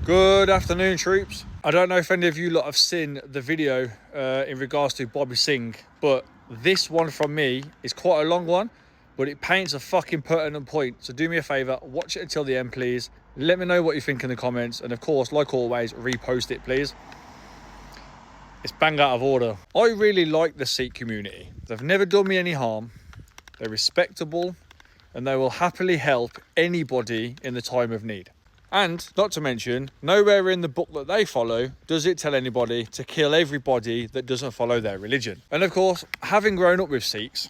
Good afternoon, troops. I don't know if any of you lot have seen the video in regards to Bobby Singh, but this one from me is quite a long one, but it paints a fucking pertinent point. So do me a favour, watch it until the end, please. Let me know what you think in the comments, and of course, like always, repost it, please. It's bang out of order. I really like the Sikh community. They've never done me any harm. They're respectable, and they will happily help anybody in the time of need. And not to mention, nowhere in the book that they follow does it tell anybody to kill everybody that doesn't follow their religion. And of course, having grown up with Sikhs,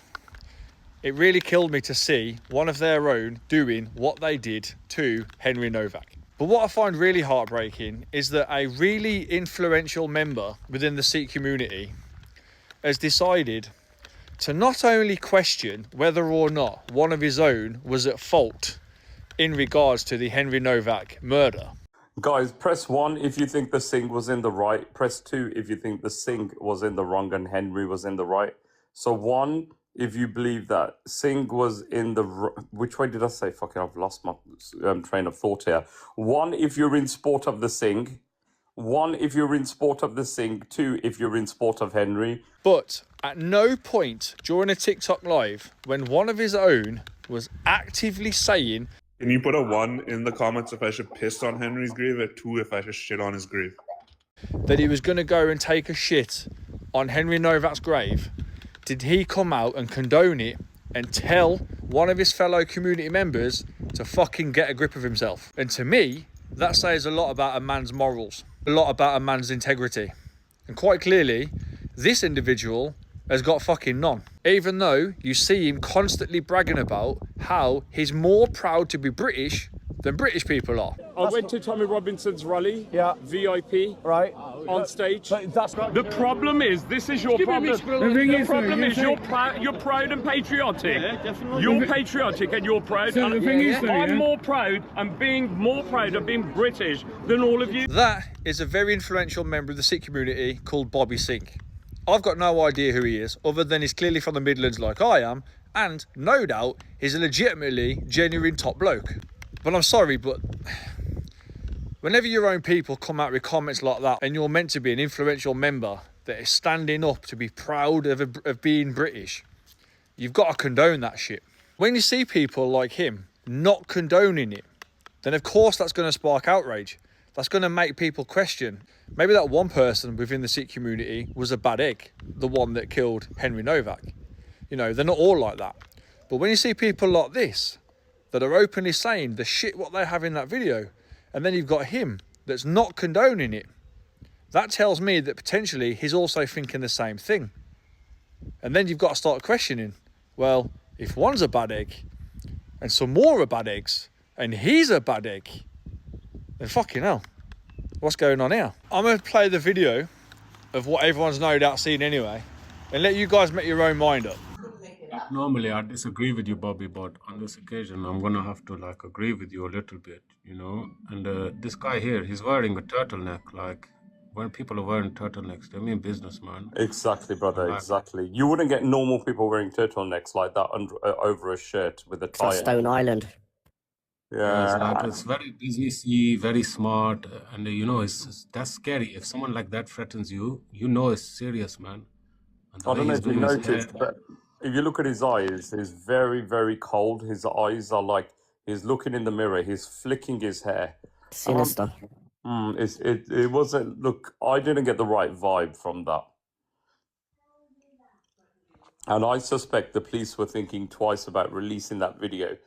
it really killed me to see one of their own doing what they did to Henry Novak. But what I find really heartbreaking is that a really influential member within the Sikh community has decided to not only question whether or not one of his own was at fault in regards to the Henry Novak murder. Guys, press 1 if you think the Singh was in the right. Press 2 if you think the Singh was in the wrong and Henry was in the right. So 1 if you believe that Singh was in the... Which way did I say? Fucking, I've lost my train of thought here. 1 if you're in sport of the Singh. 1 if you're in sport of the Singh. 2 if you're in sport of Henry. But at no point during a TikTok live, when one of his own was actively saying... Can you put a 1 in the comments if I should piss on Henry's grave, or 2 if I should shit on his grave? That he was going to go and take a shit on Henry Novak's grave, did he come out and condone it and tell one of his fellow community members to fucking get a grip of himself? And to me, that says a lot about a man's morals, a lot about a man's integrity. And quite clearly, this individual has got fucking none. Even though you see him constantly bragging about how he's more proud to be British than British people are. I went to Tommy Robinson's rally, VIP, right, on stage. That's The problem is, this is your problem. The problem is you're proud and patriotic. Yeah, definitely. You're patriotic and you're proud. So the thing is, though, I'm more proud and being more proud of being British than all of you. That is a very influential member of the Sikh community called Bobby Singh. I've got no idea who he is, other than he's clearly from the Midlands like I am, and no doubt he's a legitimately genuine top bloke. But I'm sorry, but whenever your own people come out with comments like that, and you're meant to be an influential member that is standing up to be proud of being British, you've got to condone that shit. When you see people like him not condoning it, then of course that's going to spark outrage. That's going to make people question. Maybe that one person within the Sikh community was a bad egg, the one that killed Henry Novak. You know, they're not all like that. But when you see people like this, that are openly saying the shit what they have in that video, and then you've got him that's not condoning it, that tells me that potentially he's also thinking the same thing. And then you've got to start questioning, well, if one's a bad egg, and some more are bad eggs, and he's a bad egg, then fucking hell, what's going on here? I'm going to play the video of what everyone's no doubt seen anyway, and let you guys make your own mind up. Normally, I disagree with you, Bobby, but on this occasion, I'm gonna have to agree with you a little bit, you know. And this guy here, he's wearing a turtleneck. Like, when people are wearing turtlenecks, they mean business, man. Exactly, brother, exactly. You wouldn't get normal people wearing turtlenecks like that over a shirt with a tie. Stone Island. Yeah. It's very businessy, very smart, and you know, that's scary. If someone like that threatens you, you know it's serious, man. I don't know if you noticed, but if you look at his eyes, he's very, very cold. His eyes are like he's looking in the mirror. He's flicking his hair. Sinister. It wasn't. Look, I didn't get the right vibe from that, and I suspect the police were thinking twice about releasing that video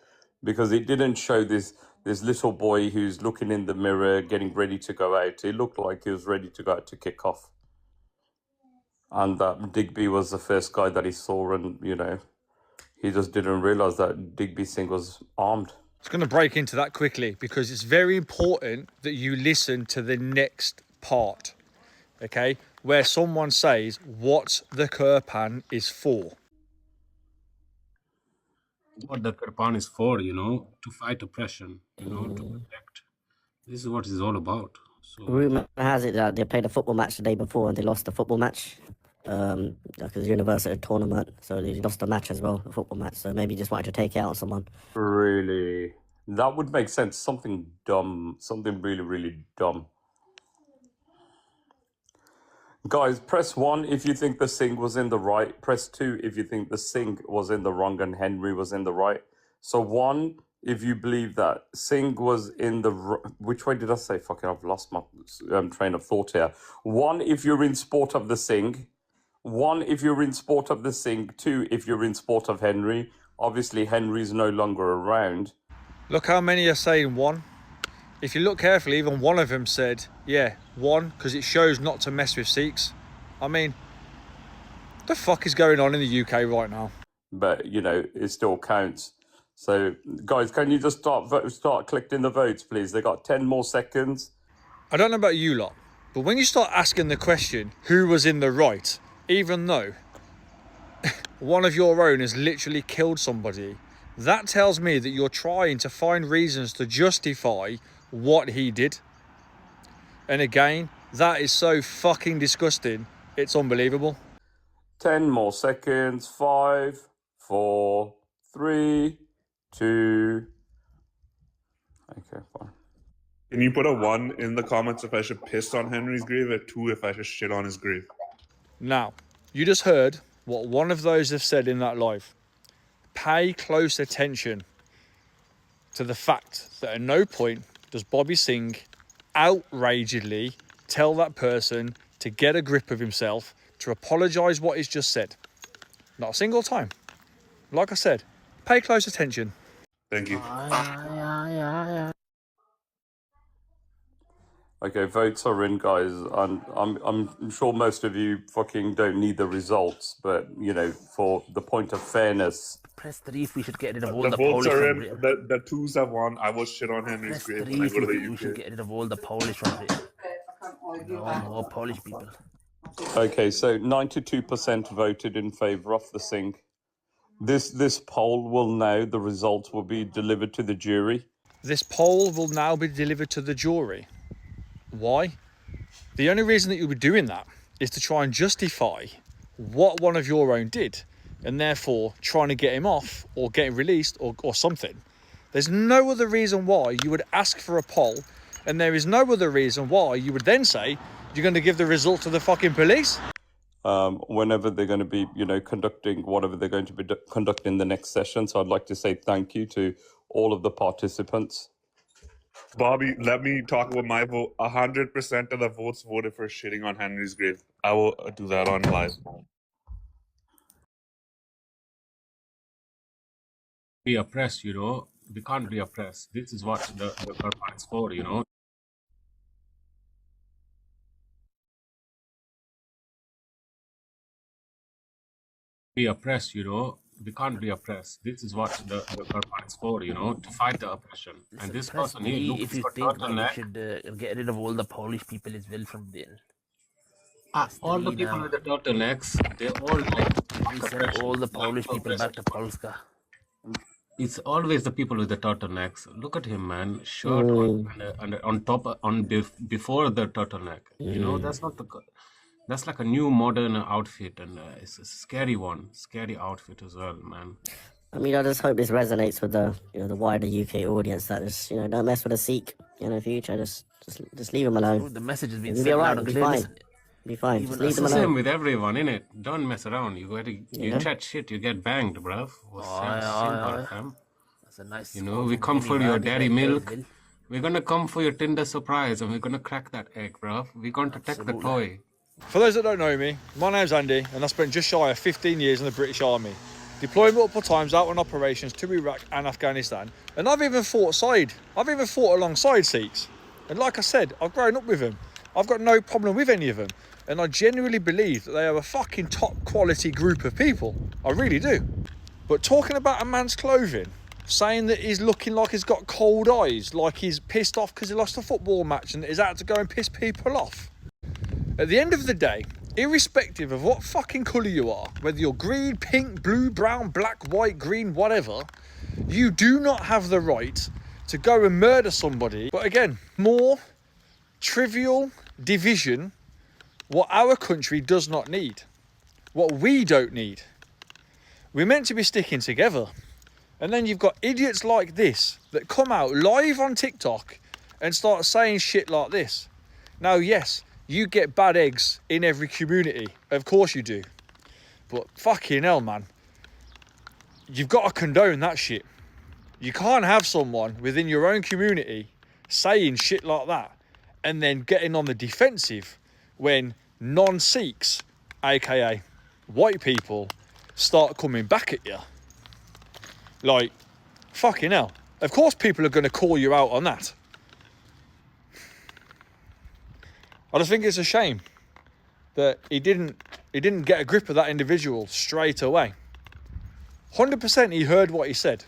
because it didn't show this little boy who's looking in the mirror, getting ready to go out. It looked like he was ready to go out to kick off. And that Digby was the first guy that he saw, and, you know, he just didn't realise that Digby Singh was armed. It's going to break into that quickly because it's very important that you listen to the next part, okay, where someone says what the Kirpan is for. What the Kirpan is for, you know, to fight oppression, you know, to protect. This is what it's all about. So, Rumour has it that they played a football match the day before and they lost the football match. Like a university tournament, so they lost a match as well, a football match. So maybe just wanted to take it out on someone. Really? That would make sense. Something dumb. Something really, really dumb. Guys, press 1 if you think the Singh was in the right. Press 2 if you think the Singh was in the wrong and Henry was in the right. So 1 if you believe that Singh was in the... Which way did I say? Fucking, I've lost my train of thought here. 1 if you're in sport of the Singh. 1 if you're in sport of the Singh. 2 if you're in sport of Henry. Obviously, Henry's no longer around. Look how many are saying 1. If you look carefully, even one of them said, yeah, 1, because it shows not to mess with Sikhs. I mean, the fuck is going on in the UK right now? But, you know, it still counts. So, guys, can you just start collecting the votes, please? They got 10 more seconds. I don't know about you lot, but when you start asking the question, who was in the right, even though one of your own has literally killed somebody, that tells me that you're trying to find reasons to justify what he did. And again, that is so fucking disgusting. It's unbelievable. 10 more seconds. 5, 4, 3, 2. Okay, fine. Can you put a 1 in the comments if I should piss on Henry's grave, a 2 if I should shit on his grave? Now, you just heard what one of those have said in that live. Pay close attention to the fact that at no point does Bobby Singh outragedly tell that person to get a grip of himself, to apologise what he's just said. Not a single time. Like I said, pay close attention. Thank you. Okay, votes are in, guys. I'm sure most of you fucking don't need the results, but, you know, for the point of fairness... Press 3 if we should get rid of all The the votes Polish are from in. Britain. The 2s have won. I will shit on Henry's Press grave 3 when I if go to we the should UK. get rid of all the Polish from Britain. No more Polish people. Okay, so 92% voted in favour of the Singh. This poll will now, the results will be delivered to the jury. This poll will now be delivered to the jury. Why? The only reason that you'll be doing that is to try and justify what one of your own did, and therefore trying to get him off or get him released or something. There's no other reason why you would ask for a poll, and there is no other reason why you would then say you're going to give the result to the fucking police. Whenever they're going to be, you know, conducting whatever they're going to be conducting the next session. So I'd like to say thank you to all of the participants. Bobby, let me talk about my vote. 100% of the votes voted for shitting on Henry's grave. I will do that on live. Be oppressed, you know. We can't be oppressed. This is what the government is for, you know. Be oppressed, you know. We can't be oppressed. This is what the government is for, you know, to fight the oppression. And this Press person here 3 looks if you for think that we turtleneck. should get rid of all the Polish people as well from Britain. All the 3 people now. with the turtlenecks, they all like We send oppression, all the like Polish people oppression. back to Polska. It's always the people with the turtlenecks. Look at him, man. Shirt on and on top before the turtleneck. You know, that's not the. That's like a new modern outfit, and it's a scary one, scary outfit as well, man. I mean, I just hope this resonates with the the wider UK audience that just don't mess with a Sikh in the future. Just leave them alone. The message has been You'll be sent alright. loud and Be clear. fine. Listen, Be fine. Just even leave It's them the same alone. with everyone, innit? Don't mess around. You chat shit, you get banged, bruv. Simple, fam. that's a nice. You know, quote we from come Jimmy for your Vardy dairy right there as milk. well. We're gonna come for your Tinder surprise, and we're gonna crack that egg, bruv. We're going to take the toy. For those that don't know me, my name's Andy, and I spent just shy of 15 years in the British Army, deployed multiple times out on operations to Iraq and Afghanistan, and I've even fought alongside Sikhs. And like I said, I've grown up with them. I've got no problem with any of them, and I genuinely believe that they are a fucking top quality group of people. I really do. But talking about a man's clothing, saying that he's looking like he's got cold eyes, like he's pissed off because he lost a football match and is out to go and piss people off. At the end of the day, irrespective of what fucking colour you are, whether you're green, pink, blue, brown, black, white, green, whatever, you do not have the right to go and murder somebody. But again, more trivial division, what our country does not need, what we don't need. We're meant to be sticking together. And then you've got idiots like this that come out live on TikTok and start saying shit like this. Now, yes, you get bad eggs in every community. Of course you do. But fucking hell, man. You've got to condone that shit. You can't have someone within your own community saying shit like that and then getting on the defensive when non-Sikhs, aka white people, start coming back at you. Like, fucking hell. Of course people are going to call you out on that. I just think it's a shame that he didn't get a grip of that individual straight away. 100% he heard what he said.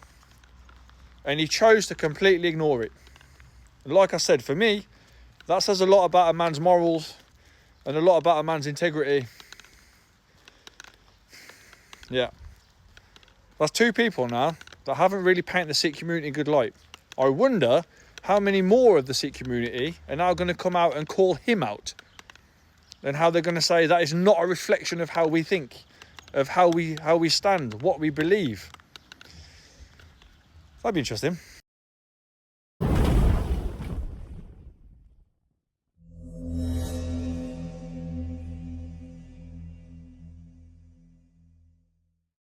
And he chose to completely ignore it. And like I said, for me, that says a lot about a man's morals and a lot about a man's integrity. Yeah. That's two people now that haven't really painted the Sikh community in good light. I wonder how many more of the Sikh community are now going to come out and call him out. And how they're going to say that is not a reflection of how we think, of how we stand, what we believe. That'd be interesting.